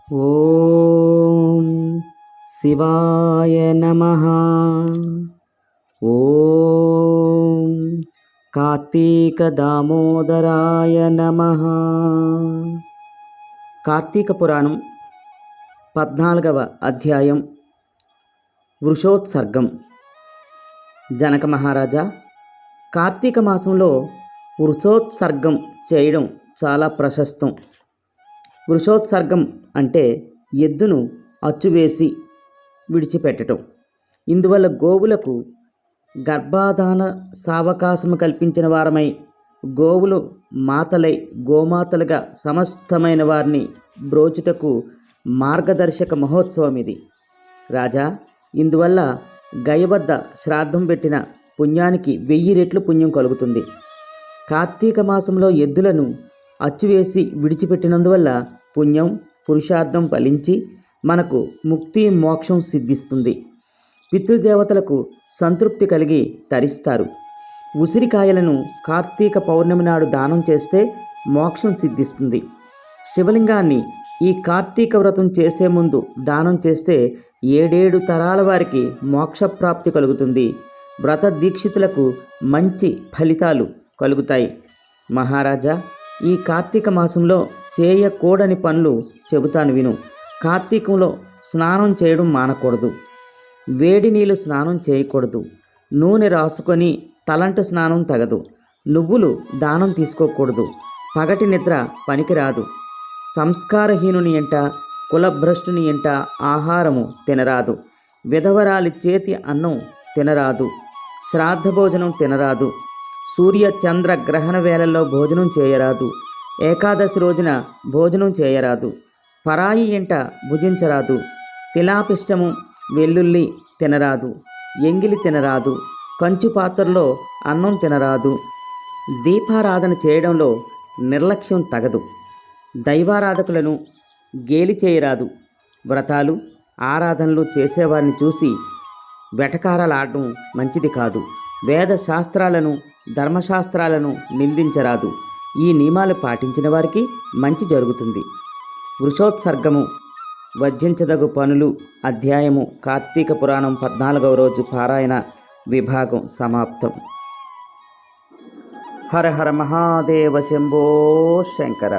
ఓం శివాయ నమః. ఓం కార్తీక దామోదరాయ నమః. కార్తీక పురాణం 14వ అధ్యాయం వృషోత్సర్గం. జనక మహారాజా, కార్తీక మాసంలో వృషోత్సర్గం చేయడం చాలా ప్రశస్తం. వృషోత్సర్గం అంటే ఎద్దును అచ్చువేసి విడిచిపెట్టడం. ఇందువల్ల గోవులకు గర్భాధాన సావకాశము కల్పించిన వారమై, గోవులు మాతలై గోమాతలుగా సమస్తమైన వారిని బ్రోచుటకు మార్గదర్శక మహోత్సవం ఇది. రాజా, ఇందువల్ల గయ వద్ద శ్రాద్ధం పెట్టిన పుణ్యానికి 1000 రెట్లు పుణ్యం కలుగుతుంది. కార్తీక మాసంలో ఎద్దులను అచ్చువేసి విడిచిపెట్టినందువల్ల పుణ్యం పురుషార్థం ఫలించి మనకు ముక్తి మోక్షం సిద్ధిస్తుంది. పితృదేవతలకు సంతృప్తి కలిగి తరిస్తారు. ఉసిరికాయలను కార్తీక పౌర్ణమి నాడు దానం చేస్తే మోక్షం సిద్ధిస్తుంది. శివలింగాన్ని ఈ కార్తీక వ్రతం చేసే ముందు దానం చేస్తే 7 తరాల వారికి మోక్షప్రాప్తి కలుగుతుంది. వ్రత దీక్షితులకు మంచి ఫలితాలు కలుగుతాయి. మహారాజా, ఈ కార్తీక మాసంలో చేయకూడని పనులు చెబుతాను విను. కార్తీకంలో స్నానం చేయడం మానకూడదు. వేడి నీళ్ళు స్నానం చేయకూడదు. నూనె రాసుకొని తలంటు స్నానం తగదు. నువ్వులు దానం తీసుకోకూడదు. పగటి నిద్ర పనికిరాదు. సంస్కారహీనుని ఎంట కులభ్రష్టుని ఎంట ఆహారము తినరాదు. విధవరాలి చేతి అన్నం తినరాదు. శ్రాద్ధ భోజనం తినరాదు. సూర్య చంద్ర గ్రహణ వేళల్లో భోజనం చేయరాదు. ఏకాదశి రోజున భోజనం చేయరాదు. పరాయి ఎంట భుజించరాదు. తిలాపిష్టము వెల్లుల్లి తినరాదు. ఎంగిలి తినరాదు. కంచు పాత్రలో అన్నం తినరాదు. దీపారాధన చేయడంలో నిర్లక్ష్యం తగదు. దైవారాధకులను గేలి చేయరాదు. వ్రతాలు ఆరాధనలు చేసేవారిని చూసి వెటకారాలాడడం మంచిది కాదు. వేద శాస్త్రాలను ధర్మశాస్త్రాలను నిందించరాదు. ఈ నియమాలు పాటించిన వారికి మంచి జరుగుతుంది. వృషోత్సర్గము వర్జించదగు పనులు అధ్యాయము కార్తీక పురాణం 14వ రోజు పారాయణ విభాగం సమాప్తం. హర హర మహాదేవ శంభో శంకర.